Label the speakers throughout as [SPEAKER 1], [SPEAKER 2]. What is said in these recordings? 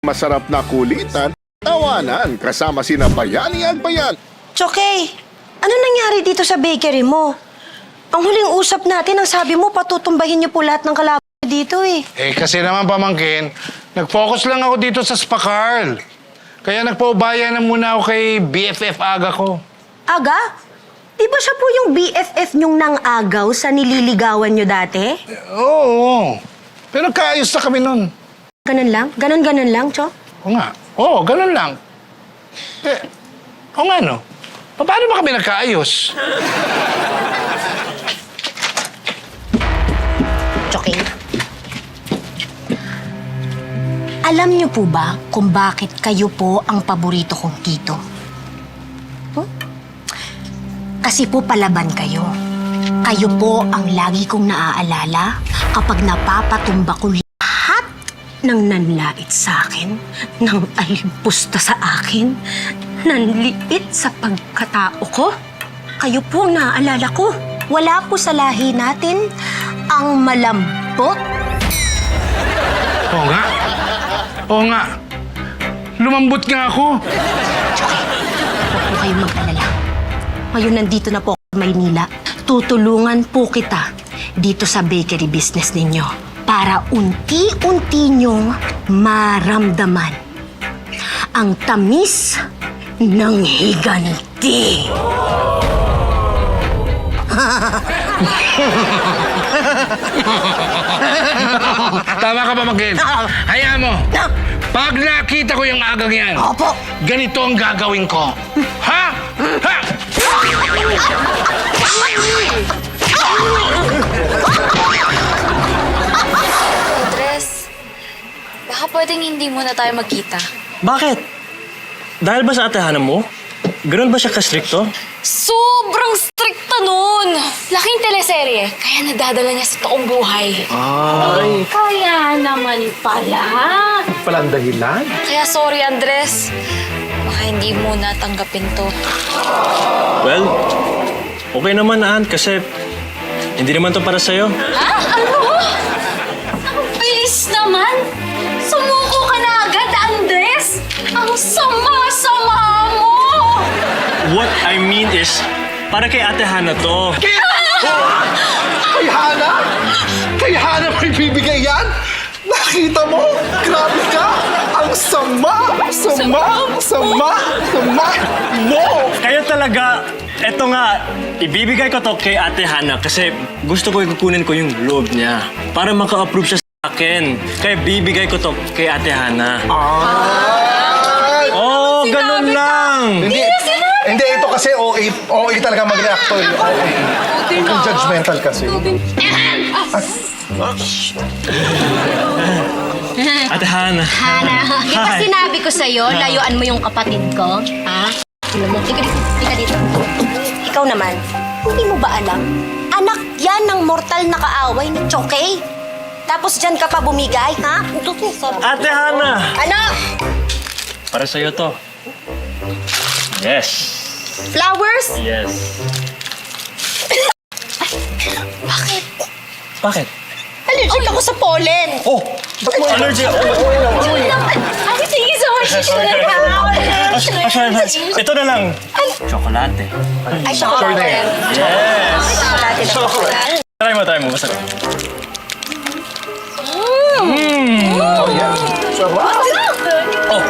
[SPEAKER 1] masarap na kulitan, tawanan kasama sina Bayani at Bayan.
[SPEAKER 2] Chokey, ano nangyari dito sa bakery mo? Ang huling usap natin, ang sabi mo, patutumbahin niyo po lahat ng kalaban dito eh.
[SPEAKER 3] Eh, kasi naman pamangkin, nag-focus lang ako dito sa Spa Carl. Kaya nagpaubaya na muna ako kay BFF Aga ko.
[SPEAKER 2] Aga? Di ba siya po yung BFF niyong nang-agaw sa nililigawan niyo dati?
[SPEAKER 3] Oo. Pero nagkaayos na kami nun.
[SPEAKER 2] Ganun lang? Ganun lang, Chok?
[SPEAKER 3] Oo nga. Oo, ganun lang. Eh, oo nga no. Paano ba kami nagkaayos?
[SPEAKER 2] Chokey. Alam niyo po ba kung bakit kayo po ang paborito kong tito? Kasi po palaban kayo. Kayo po ang lagi kong naaalala kapag napapatumba ko lahat ng nanlait sa akin, ng alimpusta sa akin, nanliit sa pagkatao ko. Kayo po ang naaalala ko. Wala po sa lahi natin ang malambot.
[SPEAKER 3] Oo nga. Oo nga. Lumambot nga ako.
[SPEAKER 2] Huwag po kayong mag-alala. Ngayon nandito na po ako sa Maynila. Tutulungan po kita dito sa bakery business ninyo para unti-unti nyong maramdaman ang tamis ng higanti.
[SPEAKER 3] Tama ka, pamangkin. Hayaan mo. Pag nakita ko yung agang yan,
[SPEAKER 2] Opo.
[SPEAKER 3] ganito ang gagawin ko. Ha? Ha?
[SPEAKER 4] Andres, baka pwedeng hindi muna tayo magkita.
[SPEAKER 5] Bakit? Dahil ba sa atehanan mo? Ganun ba siya ka-stricto?
[SPEAKER 4] Sobrang strikta nun! Laking teleserye, kaya nadadala niya sa toong buhay.
[SPEAKER 5] Ay.
[SPEAKER 4] Kaya naman pala.
[SPEAKER 5] Palang dahilan?
[SPEAKER 4] Kaya sorry, Andres. Baka hindi muna tanggapin to.
[SPEAKER 5] Well, okay naman, Ann, kasi hindi naman to para sa'yo.
[SPEAKER 4] Ha? Ano? Ang bilis naman! Sumuko ka na agad, Andres! Ang sama-sama mo!
[SPEAKER 5] What I mean is, para kay Ate Hana to.
[SPEAKER 6] Kay Hana? Kay Hana mo ibibigay yan? Nakita mo? Grabe ka! Ang sama mo!
[SPEAKER 5] Kaya talaga, eto nga, ibibigay ko to kay Ate Hana kasi gusto ko ikukunin ko yung loob niya para maka-approve siya sa akin. Kaya bibigay ko to kay Ate Hana.
[SPEAKER 6] Ay!
[SPEAKER 5] Oh, ganun lang!
[SPEAKER 6] Hindi, ito kasi OA talaga mag-react to. Yung judgmental kasi.
[SPEAKER 5] Ate Hana.
[SPEAKER 2] Hana, di ba
[SPEAKER 5] Hi.
[SPEAKER 2] sinabi ko sa'yo, layuan mo yung kapatid ko? Ha? Alam mo, tika dito. Ikaw naman, hindi mo ba alam? Anak yan ng mortal na kaaway ni Chokey. Tapos dyan ka pa bumigay, ha?
[SPEAKER 5] Ate Hana!
[SPEAKER 2] Ano?
[SPEAKER 5] Para sa'yo to. Yes.
[SPEAKER 2] Flowers?
[SPEAKER 5] Yes.
[SPEAKER 2] Bakit?
[SPEAKER 5] Bakit?
[SPEAKER 2] Allergic ako sa pollen.
[SPEAKER 5] Oh! Allergy ako.
[SPEAKER 4] Ay, thank you so much.
[SPEAKER 5] Ito na lang. Chocolate.
[SPEAKER 2] Ay, chocolate.
[SPEAKER 5] Yes!
[SPEAKER 2] Chocolate.
[SPEAKER 5] Try mo. Masarap.
[SPEAKER 6] Oh, yeah. Sarap.
[SPEAKER 5] Oh!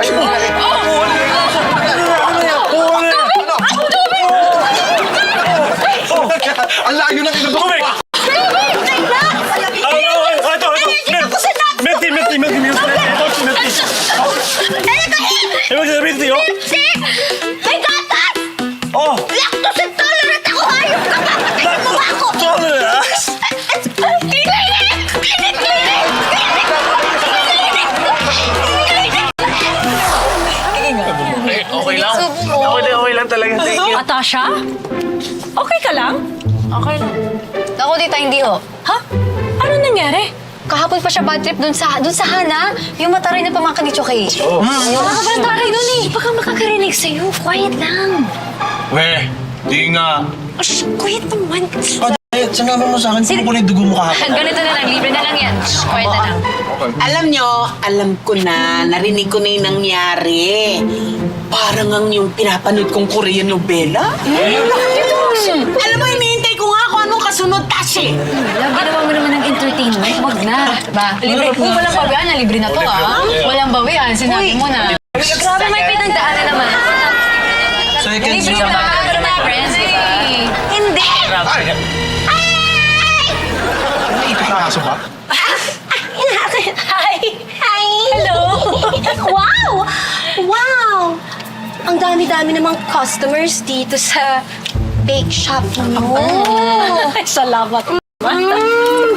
[SPEAKER 6] Ayun. Ang layo ng inabot
[SPEAKER 5] Tubig!
[SPEAKER 6] pa!
[SPEAKER 5] Ito! Milk tea! Milk tea, oh!
[SPEAKER 2] May gatas!
[SPEAKER 5] Oh!
[SPEAKER 2] Lactose intolerant ako! Hayop ka ba? Patayin mo ba ako?
[SPEAKER 5] Tolerance! Okay lang. Okay lang talaga. Thank you.
[SPEAKER 7] Atasha? Okay ka lang?
[SPEAKER 4] Okay lang. Ako, tita, hindi ho.
[SPEAKER 7] Ha? Ano nangyari?
[SPEAKER 4] Kahapon pa siya bad trip dun sa Hana. Yung mataray na pamangkin ni Chokey. Wala ka palang taray dun eh.
[SPEAKER 7] Baka makakarinig sa'yo. Quiet lang.
[SPEAKER 6] Weh, di nga.
[SPEAKER 7] Shh, quiet naman.
[SPEAKER 6] Sige, sanabi mo sa akin kung kunin dugo mo kahapon.
[SPEAKER 7] Ganito na lang, libre na lang yan. Shh, quiet na lang.
[SPEAKER 8] Alam nyo, alam ko na, narinig ko na yung nangyari. Parang ang yung pinapanood kong Korean novela. Alam mo, hinihintay ko nga kung anong kasunod, Tashi.
[SPEAKER 7] Love, ginawa mo naman ng entertainment. Wag na. Ba? Libre po. Walang bawian na. Libre na to, ah. Walang bawian. Sinabi mo na. Grabe, may pinagdaanan naman.
[SPEAKER 6] So you can
[SPEAKER 7] Libre na. Pero mga friends, di ba?
[SPEAKER 2] Hindi!
[SPEAKER 6] May ito na kaso ba?
[SPEAKER 2] Hi! Hi! Hello! Wow! Wow! Ang dami-dami namang customers dito sa bake shop mo.
[SPEAKER 7] Salamat.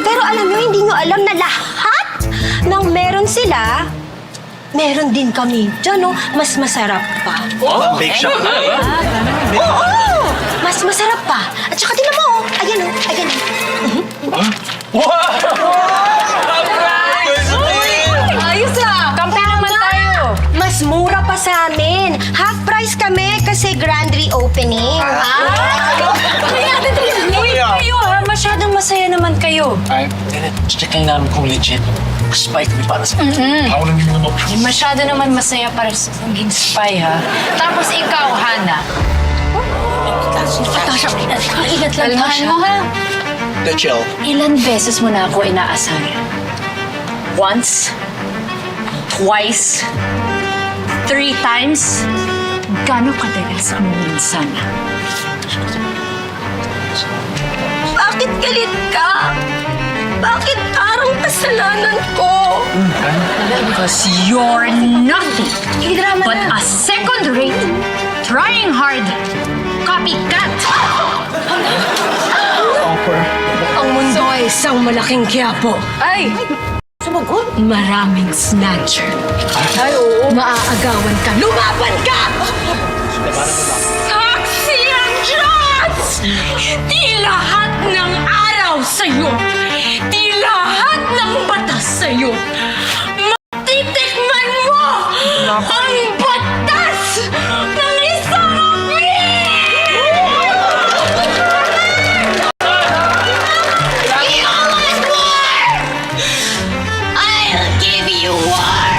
[SPEAKER 2] Pero alam nyo, hindi nyo alam na lahat ng meron sila, meron din kami. Diyan, no? Mas masarap pa.
[SPEAKER 6] Bake shop na, ba?
[SPEAKER 2] Oo! Mas masarap pa. At saka tingnan mo, oh. Ayan, oh. Ayan.
[SPEAKER 7] Ayos ah. Kampi naman tayo.
[SPEAKER 2] Mas mura pa sa amin. Half price kami kasi grand reopening.
[SPEAKER 7] Kaya natin kayo ha. Masyadong masaya naman kayo.
[SPEAKER 6] Ay, ganit. Check lang namin kung legit. Spike mo para sa akin. Ako lang yung naman.
[SPEAKER 7] Masyado naman masaya para sa maging spy ha. Tapos ikaw, Hana. Tasha, ingat lang Tasha. Mo ha.
[SPEAKER 6] The chill.
[SPEAKER 7] Ilan beses mo na ako inaasar? Once? Twice? 3 times? Gano'ng katagal sa minsan?
[SPEAKER 2] Bakit galit ka? Bakit parang kasalanan ko?
[SPEAKER 7] Because you're nothing but a second-rate, trying hard, copycat.
[SPEAKER 2] Ang mundo ay isang malaking kiyapo.
[SPEAKER 7] Ay!
[SPEAKER 2] Sumagot? Maraming snatcher. Ay, oo. Maaagawan ka. Lumaban ka!
[SPEAKER 7] Saksi ang Diyos! Di lahat ng araw sa'yo, di lahat ng batas sa'yo, matitikman mo ang batas ng isang
[SPEAKER 2] I'll give you war!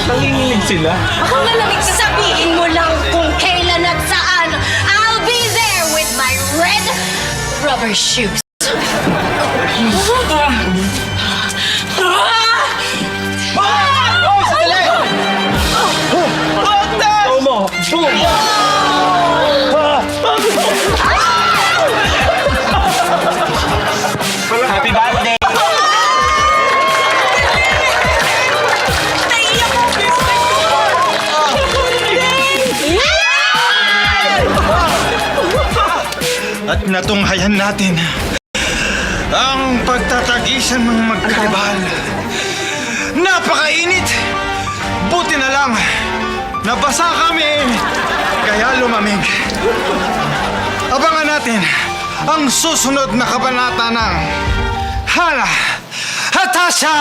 [SPEAKER 6] Nanginginig sila.
[SPEAKER 2] Ako malamig sabihin mo lang kung kailan at saan. I'll be there with my red rubber shoes.
[SPEAKER 6] Happy birthday!
[SPEAKER 9] At natunghayan natin ang pagtatagisan ng magkaribal. Napakainit! Buti na lang, nabasa kami, kaya lumamig. Abangan natin ang susunod na kabanata ng Hana at Tasha!